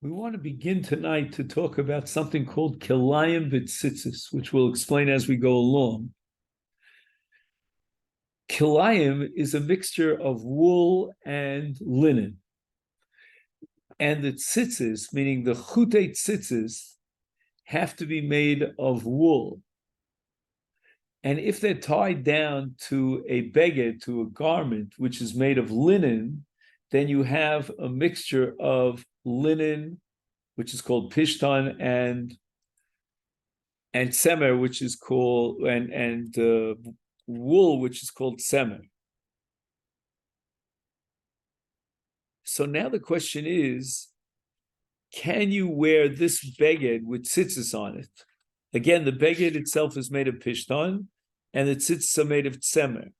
We want to begin tonight to talk about something called kilayim v'tzitzis, which we'll explain as we go along. Kilayim is a mixture of wool and linen. And the tzitzis, meaning the chutei tzitzis, have to be made of wool. And if they're tied down to a beged, to a garment, which is made of linen, then you have a mixture of linen, which is called pishtan, and tzemer, which is called, and wool, which is called tzemer. So now the question is, can you wear this beged with tzitzis on it? Again, the beged itself is made of pishtan, and the tzitzis are made of tzemer.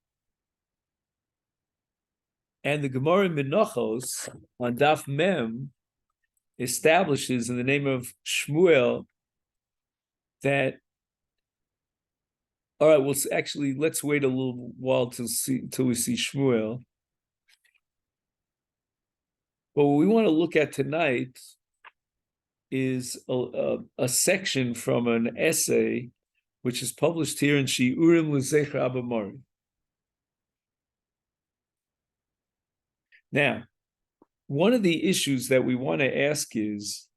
And the Gemara Menachos on Daf Mem establishes in the name of Shmuel that, all right, well, actually, let's wait a little while till we see Shmuel. But what we want to look at tonight is a section from an essay which is published here in Shiurim L'Zecher Abba Mori. Now, one of the issues that we want to ask is,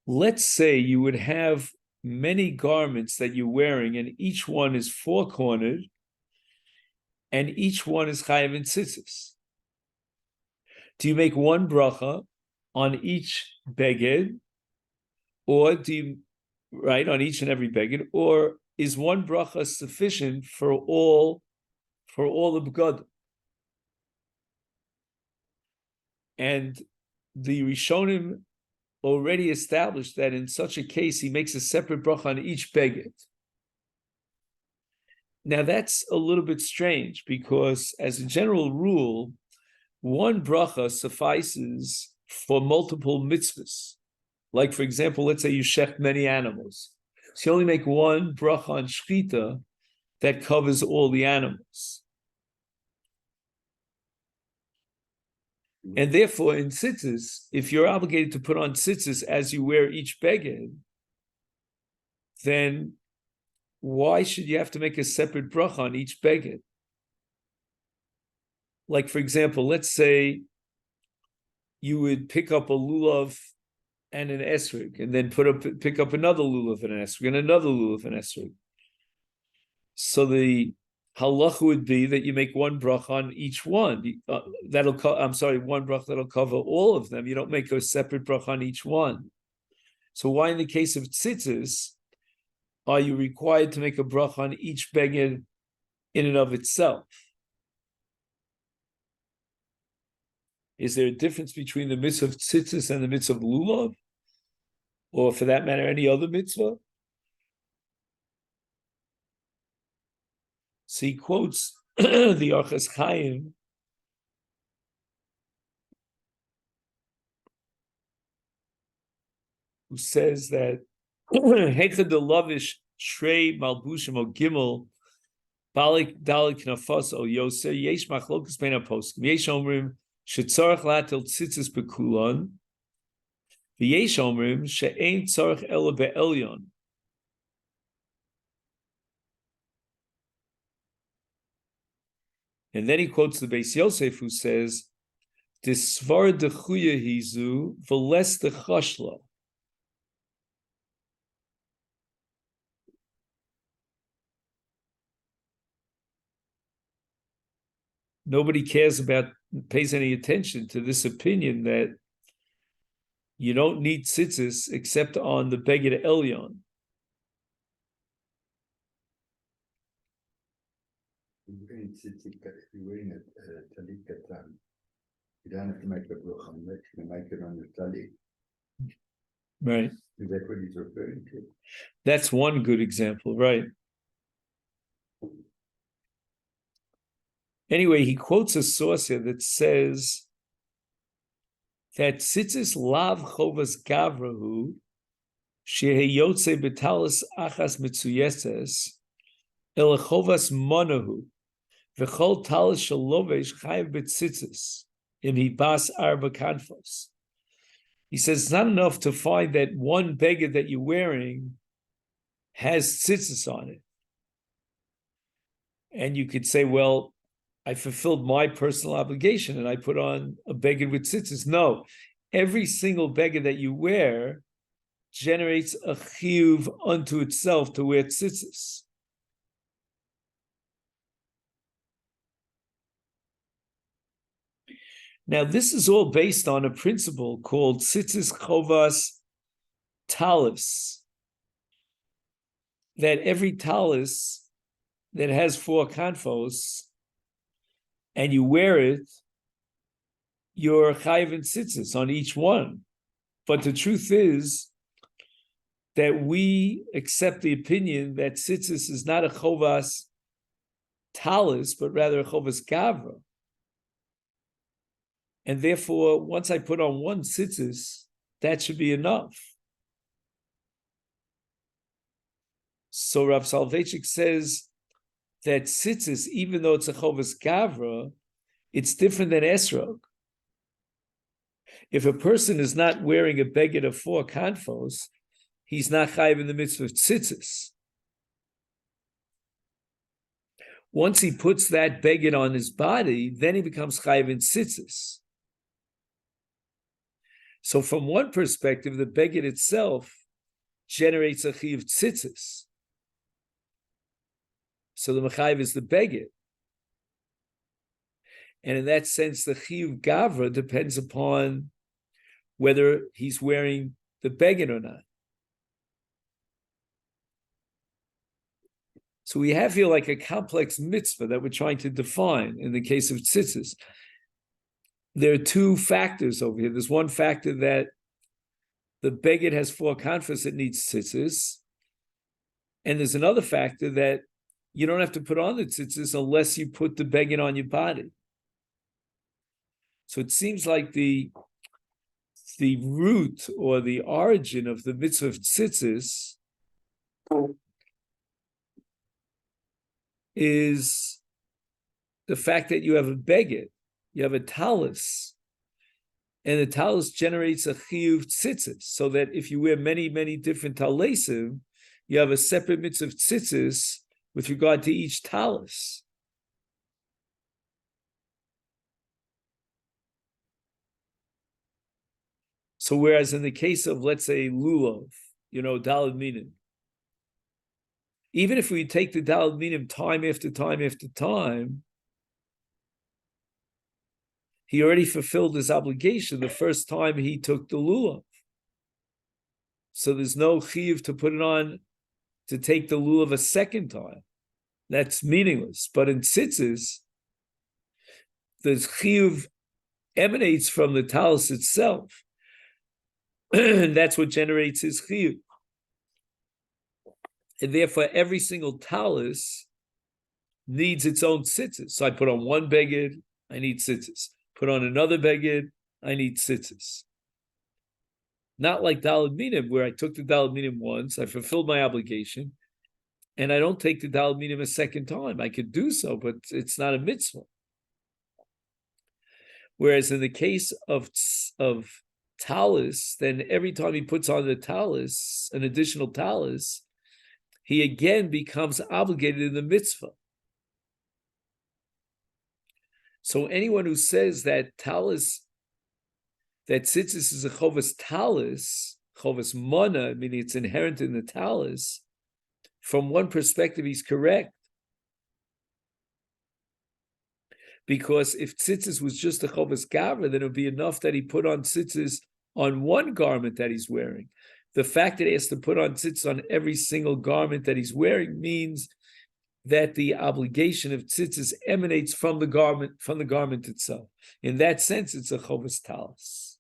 let's say you would have many garments that you're wearing, and each one is four-cornered, and each one is chayav in tzitzis. Do you make one bracha on each beged, or do you, right, on each and every beged, or is one bracha sufficient for all the begadim? And the Rishonim already established that in such a case, he makes a separate bracha on each beged. Now that's a little bit strange because as a general rule, one bracha suffices for multiple mitzvahs. Like, for example, let's say you shecht many animals. So you only make one bracha on shchita that covers all the animals. And therefore, in tzitzis, if you're obligated to put on tzitzis as you wear each beged, then why should you have to make a separate bracha on each beged? Like, for example, let's say you would pick up a lulav and an esrog, and then pick up another lulav and an esrog, and another lulav and esrog. So the halacha would be that you make one bracha on each one. One bracha that'll cover all of them. You don't make a separate bracha on each one. So why, in the case of tzitzis, are you required to make a bracha on each beged in and of itself? Is there a difference between the mitzvah of tzitzis and the mitzvah of lulav? Or for that matter, any other mitzvah? So he quotes the Orchos Chaim, who says that Heichad the Lavish Shrei Malbushim O Gimel Balik Dalik Nafas O Yoser Yesh Machlokas Bein HaPoskim Yesh Omrim Shetzorach Latil Tzitzis Bekulon V'Yesh Omrim She'ein Tzorach Ela Be'elyon. And then he quotes the Beis Yosef, who says, "Disvar dechuya hizu v'les dechashla." Nobody pays any attention to this opinion that you don't need tzitzis except on the beged elyon. If you're wearing a talit katan, you don't have to make a bracha on it, you can make it on the talit. Right. Is that what he's referring to? That's one good example, right? Anyway, he quotes a source here that says that tzitzis lav chovas gavrahu sheheyotze betalis achas mitzuyeses el chovas monahu v'chol talis shalovesh chayav betzitzis im hibas arba kanfos. He says it's not enough to find that one beggar that you're wearing has tzitzis on it. And you could say, well, I fulfilled my personal obligation and I put on a beggar with tzitzis. No, every single beggar that you wear generates a chiyuv unto itself to wear tzitzis. Now, this is all based on a principle called Tzitzis Chovas Talis, that every talis that has 4 kanfos and you wear it, you're chayiv in tzitzis on each one. But the truth is that we accept the opinion that tzitzis is not a chovas talis, but rather a chovas gavra. And therefore, once I put on one tzitzis, that should be enough. So Rav Soloveitchik says that tzitzis, even though it's a chovas gavra, it's different than esrog. If a person is not wearing a beged of 4 kanfos, he's not chayiv in the mitzvah of tzitzis. Once he puts that beged on his body, then he becomes chayiv in tzitzis. So from one perspective, the beged itself generates a chiyuv tzitzis. So the mechayiv is the beged. And in that sense, the chiyuv gavra depends upon whether he's wearing the beged or not. So we have here like a complex mitzvah that we're trying to define in the case of tzitzis. There are 2 factors over here. There's one factor that the beged has 4 kanfos, it needs tzitzis. And there's another factor that you don't have to put on the tzitzis unless you put the beged on your body. So it seems like the root or the origin of the mitzvah of tzitzis is the fact that you have a beged, you have a talis, and the talis generates a chiyuv tzitzis, so that if you wear many, many different talisim, you have a separate mitzvah of tzitzis with regard to each talis. So whereas in the case of, let's say, lulav, daled minim, even if we take the daled minim time after time after time, he already fulfilled his obligation the first time he took the lulav. So there's no chiyuv to put it on to take the lulav a second time. That's meaningless. But in tzitzis, the chiyuv emanates from the talis itself. And that's what generates his chiyuv. And therefore, every single talis needs its own tzitzis. So I put on one beged, I need tzitzis. Put on another beged, I need tzitzis. Not like daled minim, where I took the daled minim once, I fulfilled my obligation, and I don't take the daled minim a second time. I could do so, but it's not a mitzvah. Whereas in the case of talis, then every time he puts on the talis, an additional talis, he again becomes obligated in the mitzvah. So anyone who says that talis, that tzitzis is a chovas talis, chovas mana, meaning it's inherent in the talis, from one perspective he's correct. Because if tzitzis was just a chovas gavra, then it would be enough that he put on tzitzis on one garment that he's wearing. The fact that he has to put on tzitzis on every single garment that he's wearing means that the obligation of tzitzis emanates from the garment itself. In that sense, it's a chovas talis.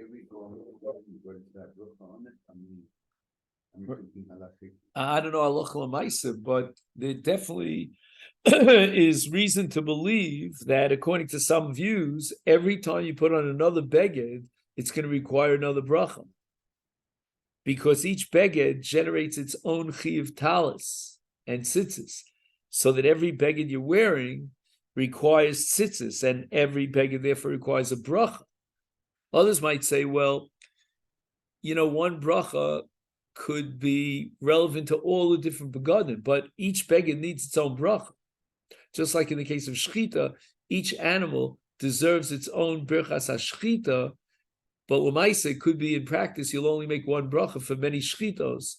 Every garment where it's that look on it. I'm thinking halachic. I don't know halacha l'maisa, but they definitely, is reason to believe that, according to some views, every time you put on another beged, it's going to require another bracha. Because each beged generates its own chiyuv talis and tzitzis, so that every beged you're wearing requires tzitzis, and every beged therefore requires a bracha. Others might say, well, one bracha could be relevant to all the different begadim, but each beged needs its own bracha. Just like in the case of shchita, each animal deserves its own birchas hashchita, but l'maisa could be in practice you'll only make one bracha for many shchitos,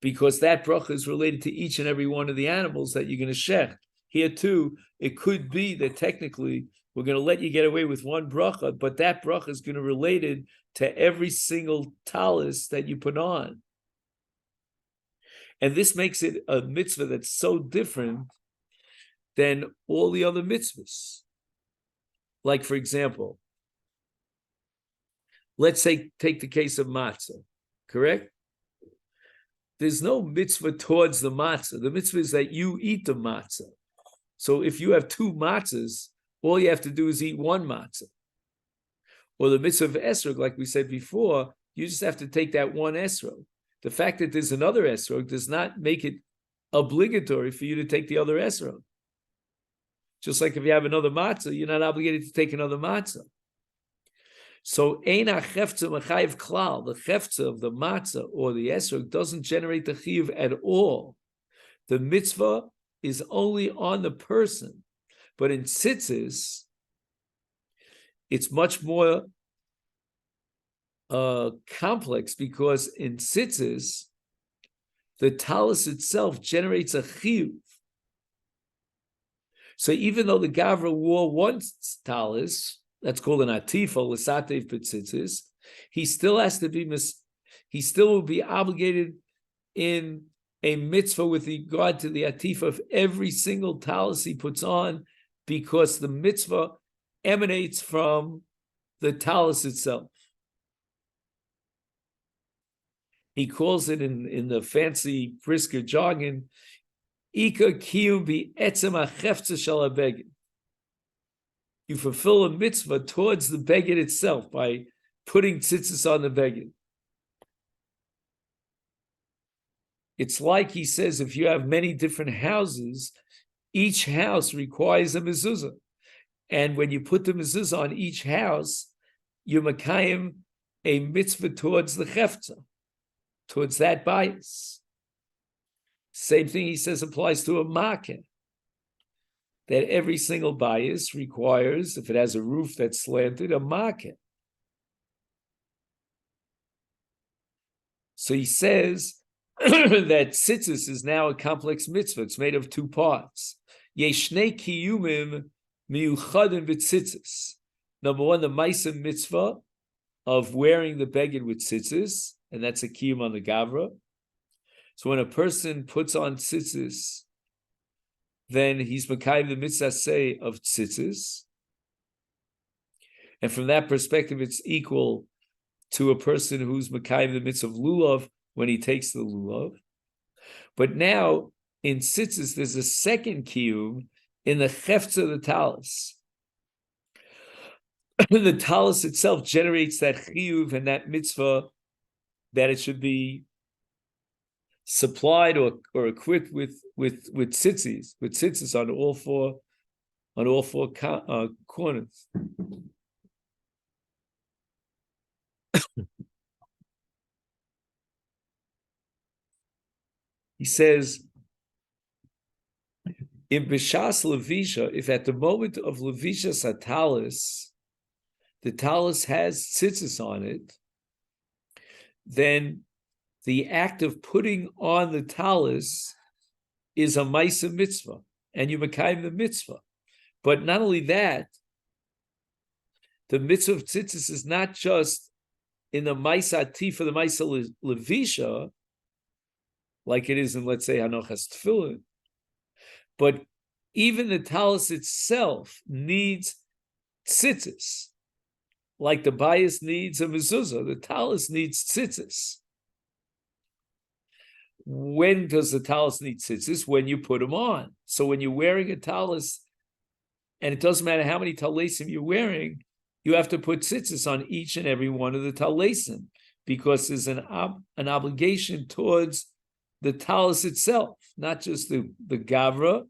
because that bracha is related to each and every one of the animals that you're going to shech. Here too, it could be that technically we're going to let you get away with one bracha, but that bracha is going to relate it to every single talis that you put on. And this makes it a mitzvah that's so different than all the other mitzvahs. Like, for example, let's say, take the case of matzah, correct? There's no mitzvah towards the matzah. The mitzvah is that you eat the matzah. So if you have two matzahs, all you have to do is eat one matzah. Or the mitzvah of esrog, like we said before, you just have to take that one esrog. The fact that there's another esrog does not make it obligatory for you to take the other esrog. Just like if you have another matzah, you're not obligated to take another matzah. So Eina Cheftza Mechayev Klal, the Cheftza of the matzah or the esrog doesn't generate the chiyuv at all. The mitzvah is only on the person. But in tzitzis, it's much more complex, because in tzitzis, the talis itself generates a chiyuv. So even though the Gavra wore one talis, that's called an atifa, l'satev b'tzitzis, he still will be obligated in a mitzvah with regard to the atifa of every single talis he puts on, because the mitzvah emanates from the talis itself. He calls it in the fancy Brisker jargon, Ika kiyum bi etzem hachefza shel habeged. You fulfill a mitzvah towards the beged itself by putting tzitzis on the beged. It's like, he says, if you have many different houses, each house requires a mezuzah. And when you put the mezuzah on each house, you're makayim a mitzvah towards the cheftza, towards that bias. Same thing, he says, applies to a makeh. That every single bias requires, if it has a roof that's slanted, a makeh. So he says that tzitzis is now a complex mitzvah. It's made of two parts. Yeshnei kiyumim miyuchadim b'tzitzis. Number one, the ma'aseh mitzvah of wearing the beged with tzitzis, and that's a kiyum on the Gavra. So when a person puts on tzitzis, then he's makayim the mitzvah say of tzitzis. And from that perspective, it's equal to a person who's makayim the mitzvah of lulav when he takes the lulav. But now, in tzitzis, there's a second kiyum in the cheftza of the talis. The talis itself generates that chiyuv and that mitzvah that it should be supplied or equipped with tzitzis on all four corners. He says, in Bishas Levisha, if at the moment of Levisha Satalis, the talis has tzitzis on it, then the act of putting on the talis is a ma'aseh mitzvah, and you makayim the mitzvah. But not only that, the mitzvah of tzitzis is not just in the ma'aseh atifa, the ma'aseh levisha, like it is in, let's say, Hanochas Tefillin, but even the talis itself needs tzitzis. Like the bias needs a mezuzah, the talis needs tzitzis. when does the talus need tzitzis? When you put them on. So when you're wearing a talus, and it doesn't matter how many talesim you're wearing, you have to put tzitzis on each and every one of the talesim, because there's an obligation towards the talus itself, not just the Gavra,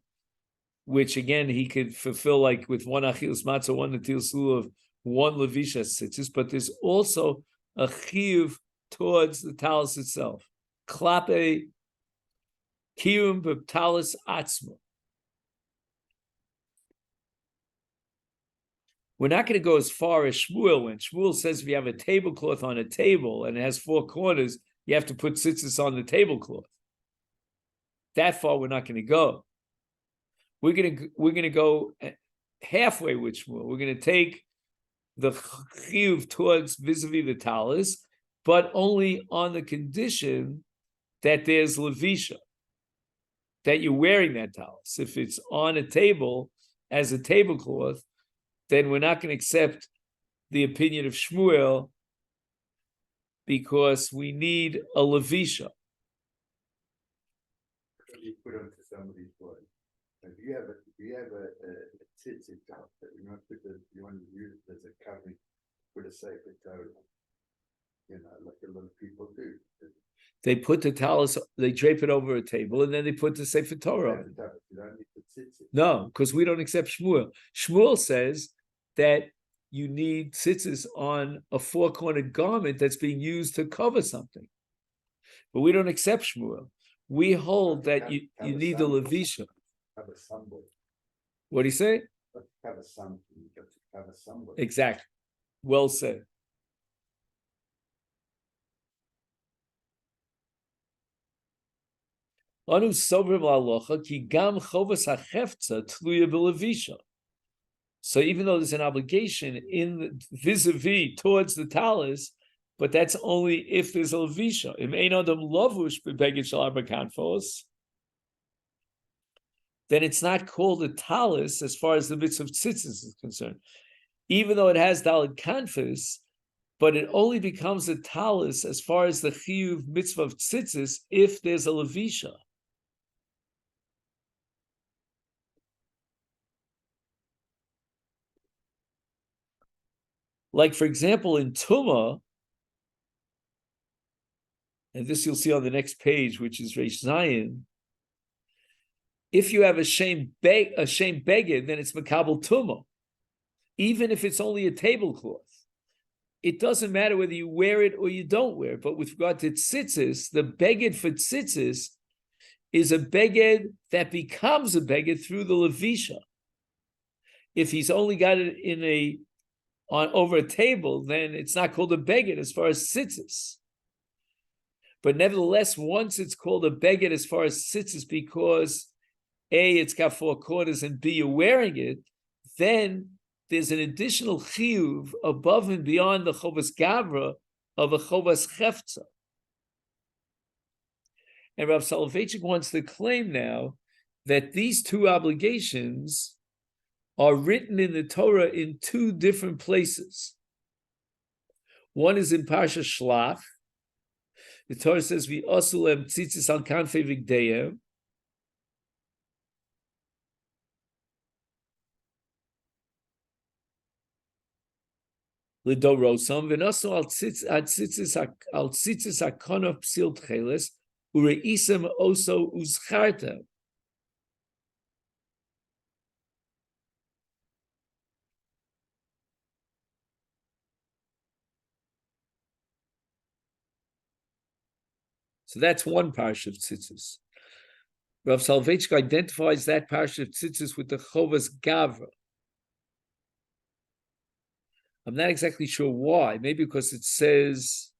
which again he could fulfill like with one achilas matzah, one netilas lulav, one levisha tzitzis, but there's also a chiyuv towards the talus itself. Klape kiyum b'talus atzma. We're not going to go as far as Shmuel. When Shmuel says if you have a tablecloth on a table and it has four corners, you have to put tzitzis on the tablecloth. That far we're not going to go. We're going to go halfway with Shmuel. We're going to take the chiyuv towards vis-a-vis the talus, but only on the condition that there's levisha, that you're wearing that talus. If it's on a table as a tablecloth, then we're not going to accept the opinion of Shmuel, because we need a levisha. You put onto somebody's body. If you have a tzitzit top that you want to use it as a covering for the sacred Torah, like a lot of people do. They put the talus, they drape it over a table, and then they put the Sefer Torah on it. You don't need the tzitzit. No, because we don't accept Shmuel. Shmuel says that you need tzitzis on a four-cornered garment that's being used to cover something. But we don't accept Shmuel. We hold that you need the levisha. Have a symbol. What do you say? Have a symbol. You have to have a symbol. Exactly. Well said. Anu sobrim la'alocha ki gam chovas ha'cheftza tluya b'levisha. So even though there's an obligation in vis-a-vis towards the talus, but that's only if there's a levisha. Im ein adam lavush b'beged shel arba kanfos, then it's not called a talus as far as the mitzvah of tzitzis is concerned. Even though it has daled kanfos, but it only becomes a talus as far as the chiyuv mitzvah of tzitzis if there's a levisha. Like, for example, in Tumah, and this you'll see on the next page, which is Reish Zayin, if you have a shame beged, then it's makabel Tumah, even if it's only a tablecloth. It doesn't matter whether you wear it or you don't wear it. But with regard to tzitzis, the beged for tzitzis is a beged that becomes a beged through the levisha. If he's only got it over a table, then it's not called a beged as far as tzitzis. But nevertheless, once it's called a beged as far as tzitzis, because A, it's got four corners, and B, you're wearing it, then there's an additional chiyuv above and beyond the Chovas Gavra of a Chovas Cheftza. And Rav Soloveitchik wants to claim now that these two obligations are written in the Torah in two different places. One is in Parsha Shlach. The Torah says, "V'osulem tzitzis al kanfei v'gdeihem." L'dorosam v'nosu al tzitzis hakonof psil tcheles ureisem oso uzchartem. So that's one parsha of tzitzis. Rav Soloveitchik identifies that parsha of tzitzis with the Chovas Gavra. I'm not exactly sure why. Maybe because it says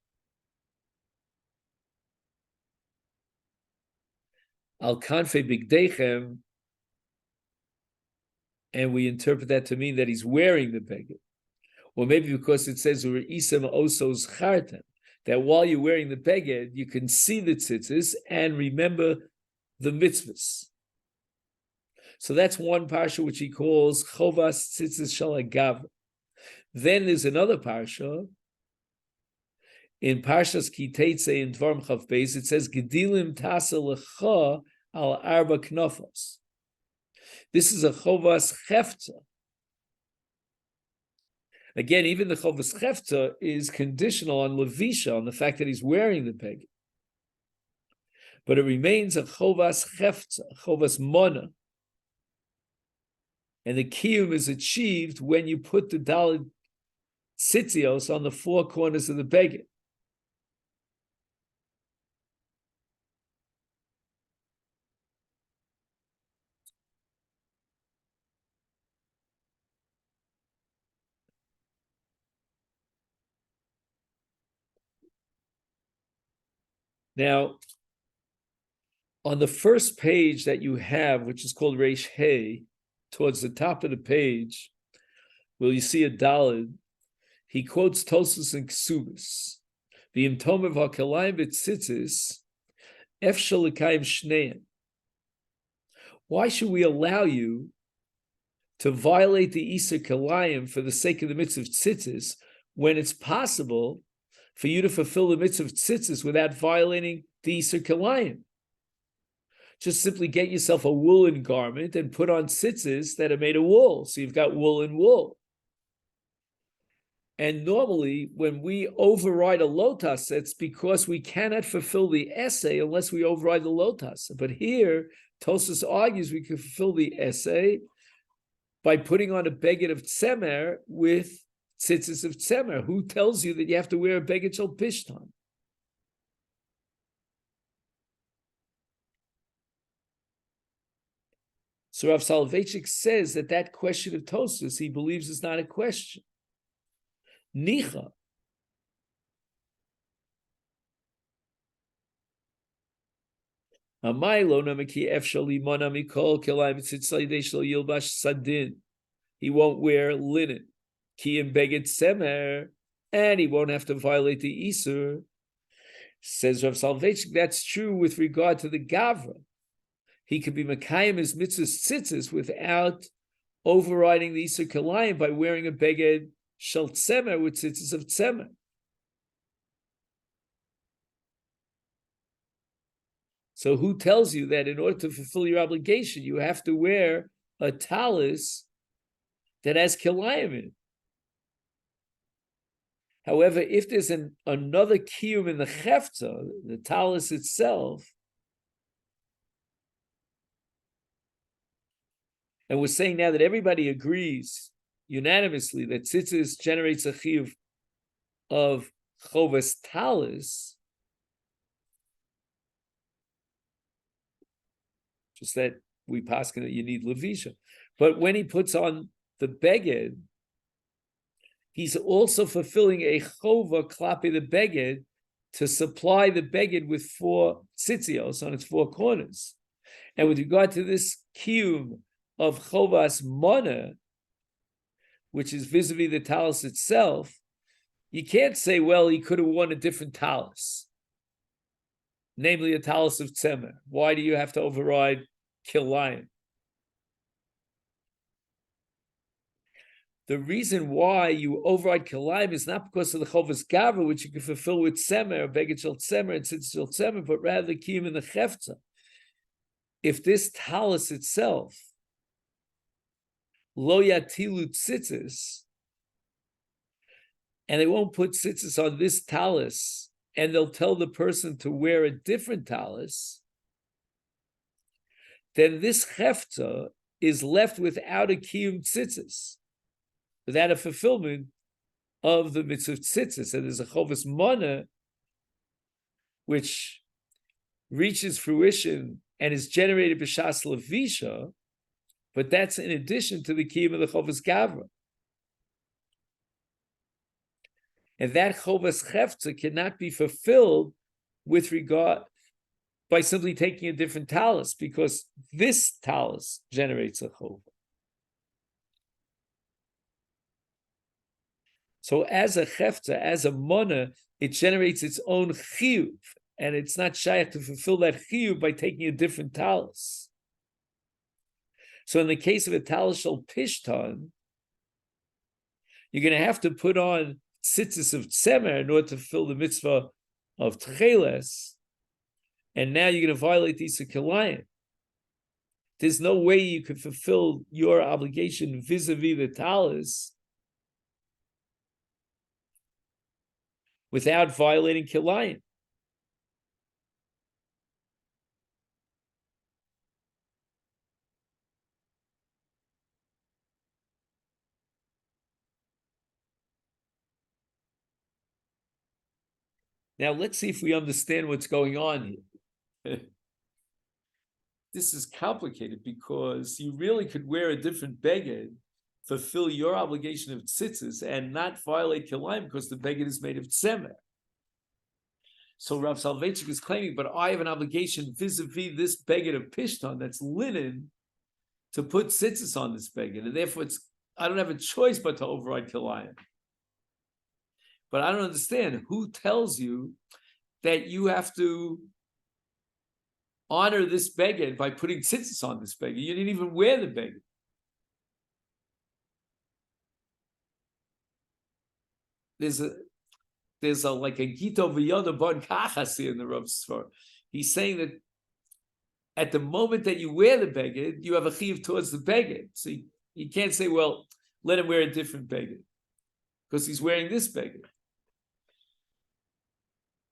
Al Kanfei Bigdeichem, and we interpret that to mean that he's wearing the beged. Or maybe because it says Ureisem Osos Chartem, that while you're wearing the beged, you can see the tzitzis and remember the mitzvahs. So that's one parsha which he calls Chovas Tzitzis Shel Gavra. Then there's another parsha In Parshas Kitetse in Dvarim Chav Beis, it says Gedilim Tasa Lecha al Arba Knofos. This is a Chovas Cheftza. Again, even the Chovas Cheftza is conditional on Levisha, on the fact that he's wearing the beged. But it remains a Chovas Cheftza, a Chovas Mona. And the Kiyum is achieved when you put the Daled Tzitzios on the four corners of the beged. Now, on the first page that you have, which is called Reish Hey, towards the top of the page, where you see a Daled, he quotes Tosfos and Ksubis. V'im tomer v'hakalayim v'tzitzis, efshel l'kayim shneim. Why should we allow you to violate the Isur Kalayim for the sake of the mitzvah of tzitzis when it's possible for you to fulfill the mitzvah of tzitzis without violating the Isur Kalayim? Just simply get yourself a woolen garment and put on tzitzis that are made of wool. So you've got wool and wool. And normally, when we override a lotas, it's because we cannot fulfill the essay unless we override the lotas. But here, Tosfos argues we can fulfill the essay by putting on a beged of tzemer with tzitzis of tzemer. Who tells you that you have to wear a beged shel pishtan? So Rav Soloveitchik says that question of Tosfos, he believes is not a question. Nicha. He won't wear linen, and he won't have to violate the Isur. Says Rav Soloveitchik, that's true with regard to the Gavra. He could be Mekayim his mitzvahs tzitzis without overriding the Isur Kalayim by wearing a beged shel tzemer with tzitzis of tzemer. So who tells you that in order to fulfill your obligation, you have to wear a talis that has kilayim in it? However, if there's another kiyum in the cheftza, the talis itself, and we're saying now that everybody agrees unanimously that tzitzis generates a chiyuv of chovas talis, just that we paskin that you need levisha. But when he puts on the beged, he's also fulfilling a chova klapi the beged to supply the beged with four tzitzios on its four corners. And with regard to this kiyum of chovas mona, which is vis-a-vis the talis itself, you can't say, well, he could have worn a different talis, namely a talis of tzemer. Why do you have to override kilayim? The reason why you override kilayim is not because of the chovas gavra, which you can fulfill with tzemer, beged shel tzemer, and tzitzis shel tzemer, but rather the kiyum in the cheftza. If this talis itself, lo yatilu tzitzis, and they won't put tzitzis on this talis, and they'll tell the person to wear a different talis, then this cheftza is left without a kiyum tzitzis, without a fulfillment of the mitzvah tzitzis. And there's a chovas mana which reaches fruition and is generated b'shas levisha, but that's in addition to the kiyum of the chovas gavra. And that chovas cheftza cannot be fulfilled with regard by simply taking a different talis, because this talis generates a chova. So as a cheftza, as a mona, it generates its own chiyuv, and it's not shaykh to fulfill that chiyuv by taking a different talis. So in the case of a talis shel pishtan, you're going to have to put on tzitzis of tzemer in order to fulfill the mitzvah of tcheles, and now you're going to violate Isa Kilayim. There's no way you could fulfill your obligation vis-a-vis the talis without violating Kilayim. Now let's see if we understand what's going on here. This is complicated because you really could wear a different beged, fulfill your obligation of tzitzis, and not violate kilayim because the beged is made of tzemer. So Rav Soloveitchik is claiming, but I have an obligation vis-a-vis this beged of pishton that's linen to put tzitzis on this beged, and therefore I don't have a choice but to override kilayim. But I don't understand who tells you that you have to honor this beged by putting tzitzis on this beged. You didn't even wear the beged. There's a like a Gito V'yoda Bon Kachasi in the Rav Svar. He's saying that at the moment that you wear the beged, you have a chiyuv towards the beged. So you can't say, well, let him wear a different beged because he's wearing this beged.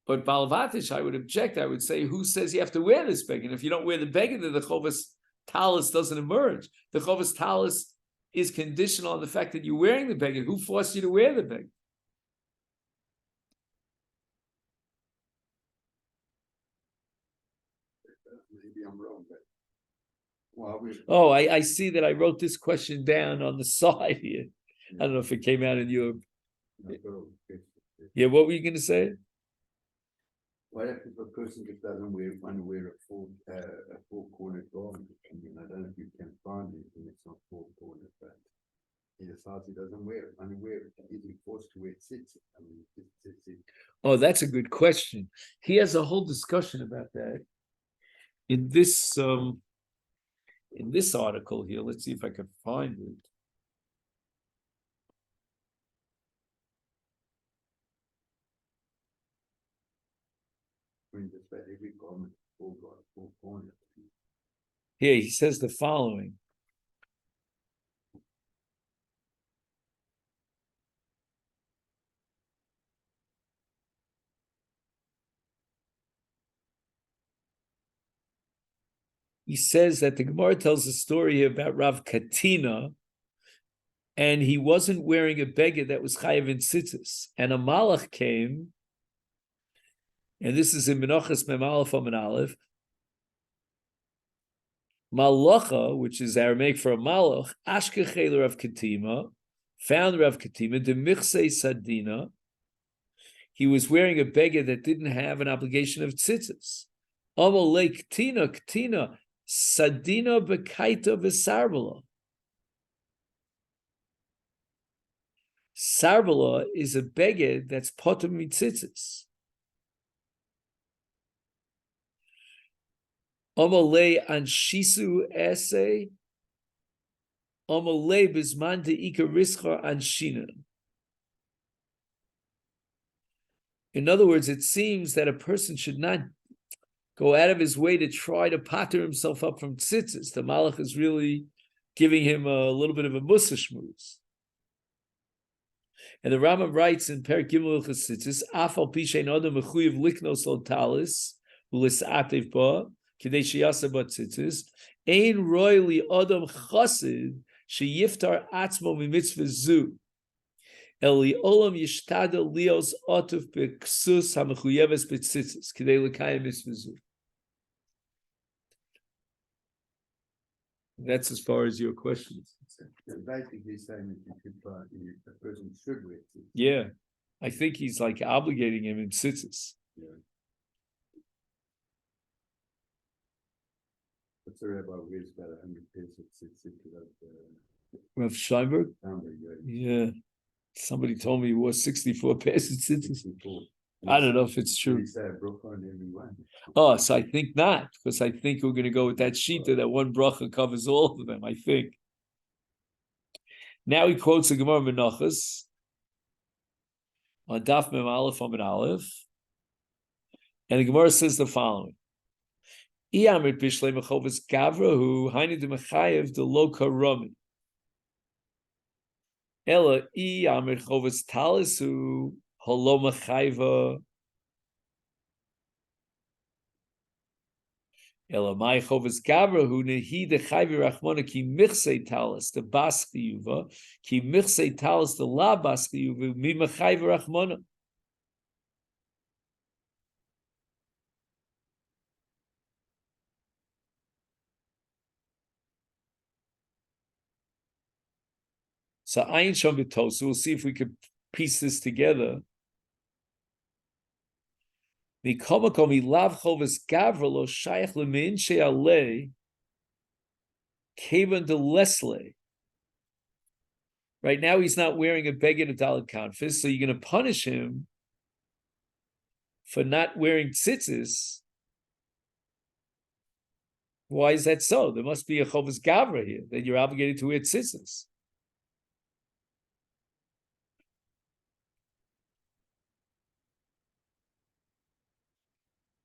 But Balavatish, I would object. I would say, who says you have to wear this beged? If you don't wear the beged, then the Chovas Talis doesn't emerge. The Chovas Talis is conditional on the fact that you're wearing the beged. Who forced you to wear the beged? Maybe I'm wrong, but well, oh, I see that I wrote this question down on the side here. I don't know if it came out in your. Yeah, what were you going to say? What if a person just doesn't want to wear a four-cornered garment? I mean, I don't know if you can find it and it's not four-cornered, but he decides he doesn't wear it. I mean, is he forced to wear tzitzit? I mean, tzitzit. Oh, that's a good question. He has a whole discussion about that in this article here. Let's see if I can find it. Every garment four corners. Here he says the following. He says that the Gemara tells a story about Rav Katina, and he wasn't wearing a beged that was chayav in tzitzis, and a malach came. And this is in Menachos Mem Aleph Amud Aleph. Malacha, which is Aramaic for a malach, Ashkechel Rav Katima, found Rav Katima, de Michse Sadina. He was wearing a beged that didn't have an obligation of tzitzis. Amalei Ktina, Sadina Bekaita V'Sarbala. Sarbala is a beged that's potem mitzitzis. Amalei anshisu ese, amalei bisman deika rischa anshina. In other words, it seems that a person should not go out of his way to try to patter himself up from tzitzis. The malach is really giving him a little bit of a mussar shmuz. And the Rambam writes in Perek Gimel Hilchos Tzitzis, Afal pishein adam mechuyev liknos lo talis u'lisatev ba. Kidei sheyasa bat tzitzis, ein roy li adam chasid sheyiftar atzmo mimitzvah zu, el li olam yishtadel lios otuf beksus hamechuyeves betzitzis, kidei lekayim mitzvah zu. That's as far as your question is concerned. Basically saying that a person should wear tzitzis. Yeah, I think he's like obligating him in tzitzis. Yeah. What's the rabbi wears about 100 pairs of tzitzit? Rav Scheinberg? Yeah. Somebody told me he wore 64 pairs of tzitzis. I don't know if it's true. Oh, so I think not, because I think we're going to go with that shita that one bracha covers all of them, I think. Now he quotes the Gemara Menachos. on Daf Mem Aleph Amid Aleph, and the Gemara says the following: Iyamrit bishlei mechovas Gavra hu hainu de mechayev de lo karami. Ela iyamrit chovas talis hu halo mechayva. Ela mai chovas Gavra hu nehi de chayvi rachmona ki michsei talis de bas chiyuva ki michsei talis de la bas chiyuva mi mechayvi rachmona. So Ayin Shom B'Tos. We'll see if we could piece this together. Right now he's not wearing a beged of Dalet Kanfis, so you're going to punish him for not wearing tzitzis. Why is that so? There must be a Chovas Gavra here, that you're obligated to wear tzitzis.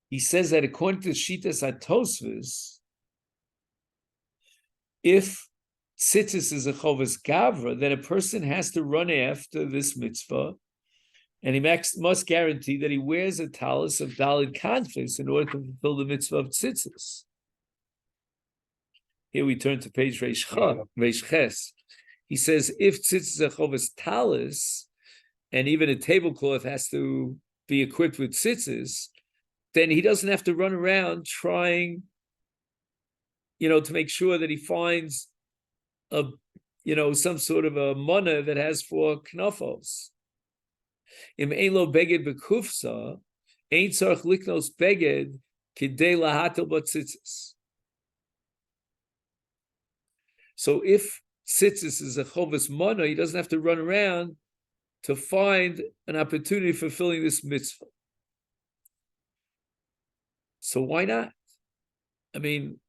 He says that according to Shitas HaTosfos, if tzitzis is a Chovas Gavra, then a person has to run after this mitzvah, and he must guarantee that he wears a talis of Dalet Kanfis in order to fulfill the mitzvah of tzitzis. Here we turn to page Reish Ches. He says, if tzitzis is a Chovas talis, and even a tablecloth has to be equipped with tzitzis, then he doesn't have to run around trying, to make sure that he finds some sort of a mana that has 4 knafos. Im elo beged bekufsa, ein tzarich liknos beged kidei lahatel batzitzis. So if tzitzis is a chovas mana, he doesn't have to run around to find an opportunity for fulfilling this mitzvah. So why not? I mean,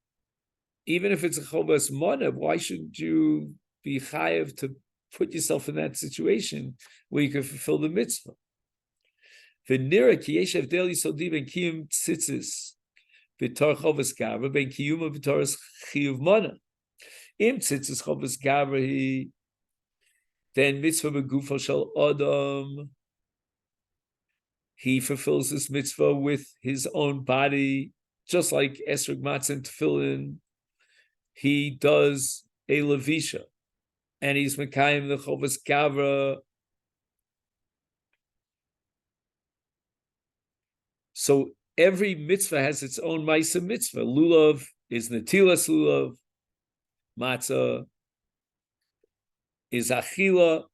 even if it's a chovas mana, why shouldn't you be chayav to put yourself in that situation where you can fulfill the mitzvah? V'nira ki yesh evdel yisodi ben kiyum tzitzis b'tor chovas gavra ben kiyuma b'tor chiyuv mana. Im tzitzis chovas gavra then mitzvah begufo shel adam. He fulfills this mitzvah with his own body, just like esrog matzah and tefillin. He does a levisha, and he's mekayim the chovas gavra. So every mitzvah has its own ma'isa mitzvah. Lulav is netilas lulav, matzah is achila.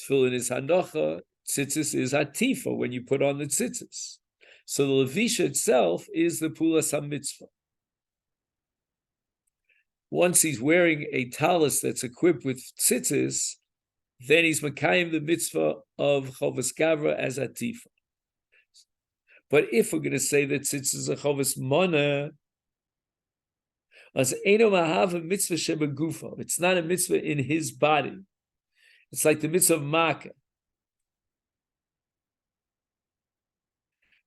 Tefillin is hanocha, tzitzis is hatifa when you put on the tzitzis. So the levisha itself is the pulas hamitzvah. Once he's wearing a talis that's equipped with tzitzis, then he's makayim the mitzvah of chovas gavra as hatifa. But if we're going to say that tzitzis is a chovas mana, as eno mahav mitzvah shebegufa, it's not a mitzvah in his body. It's like the mitzvah of Makkah.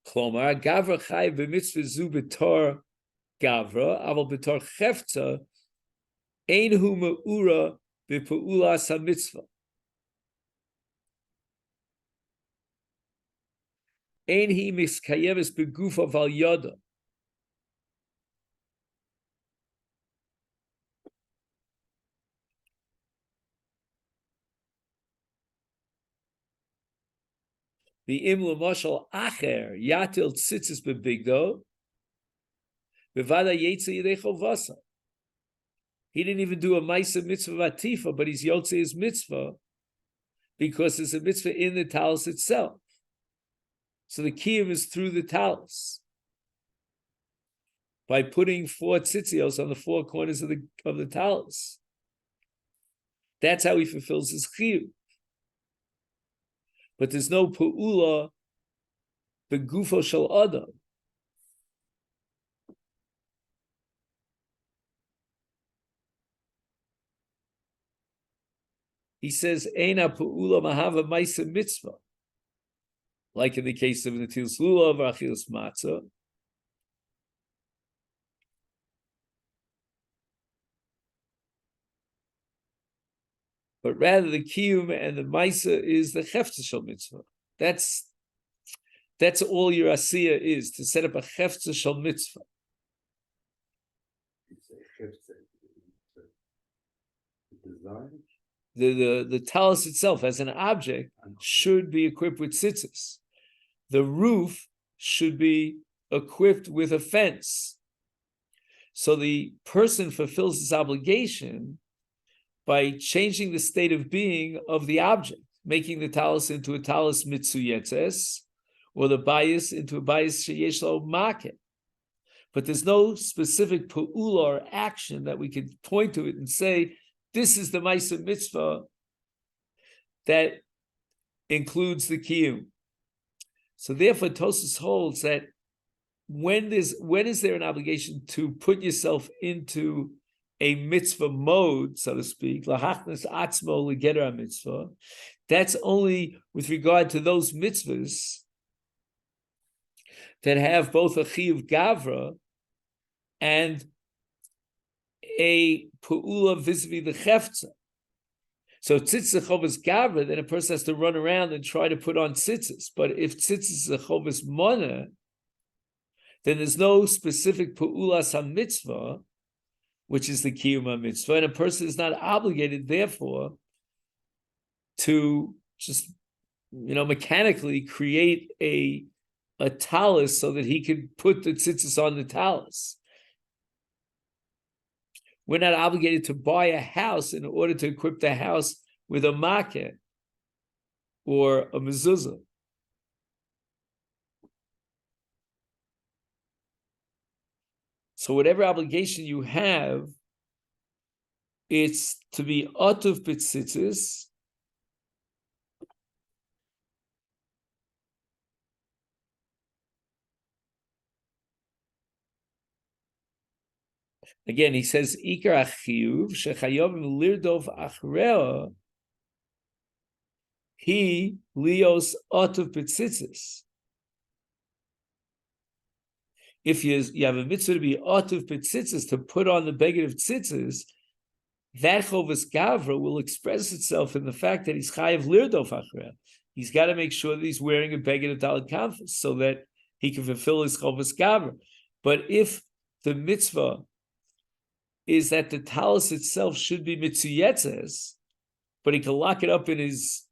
Klomar, Gavra chai b'mitzvah zu b'tor Gavra, aval b'tor Cheftza, ein hu me'ura b'pe'ulas ha-mitzvah. Ein hi miskayeves b'gufa val yada. The imlu mashal acher yatil tzitzis bebigdo bevada yetze yidei chovasa. He didn't even do a ma'isa mitzvah vatifa, but he's yotze his mitzvah because it's a mitzvah in the talis itself. So the kiyum is through the talis by putting 4 tzitzios on the 4 corners of the talis. That's how he fulfills his chiyuv. But there's no pu'ula begufo shel adam. he says, Eina Pu'ula Mahava Maisa Mitzvah. Like in the case of Netilas Lulav or Achilas Matzah. But rather the Kiyum and the Maisa is the Cheftza Shel Mitzvah. That's all your Asiya is, to set up a Cheftza Shel Mitzvah. You say Cheftza, the design? The talus itself as an object should be equipped with tzitzis. The roof should be equipped with a fence. So the person fulfills his obligation by changing the state of being of the object, making the talus into a talus mitzuyetzes, or the bias into a bias sheyesh lo market. But there's no specific pu'ula or action that we could point to it and say, this is the Maisa Mitzvah that includes the Kiyum. So therefore, Tosfos holds that when is there an obligation to put yourself into a mitzvah mode, so to speak, lahachnas atzmo legeder mitzvah, that's only with regard to those mitzvahs that have both a chiyuv gavra and a pu'ula vis-a-vis the cheftza. So tzitzis chovas gavra, then a person has to run around and try to put on tzitzis. But if tzitzis is a chovas mana, then there's no specific pu'ulas ha-mitzvah, which is the kiyum mitzvah, and a person is not obligated, therefore, to just mechanically create a talus so that he could put the tzitzis on the talus. We're not obligated to buy a house in order to equip the house with a makeh or a mezuzah. So whatever obligation you have, it's to be otuv b'tzitzis, again, he says, Ikar achiyuv shechayovim lirdov achreo he lios otuv b'tzitzis. If you have a mitzvah to be otuv b'tzitzis, to put on the beged of tzitzis, that chovas gavra will express itself in the fact that he's chayav lirdov achreo. He's got to make sure that he's wearing a beged of daled kanfus so that he can fulfill his chovas gavra. But if the mitzvah is that the talus itself should be mitzuyetzes, but he can lock it up in his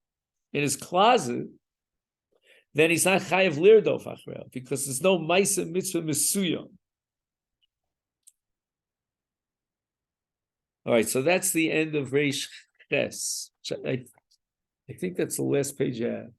closet, then he's not chayav lirdov achreo, because there's no ma'isa mitzvah mesuyam. All right, so that's the end of Reish Ches. I think that's the last page I have.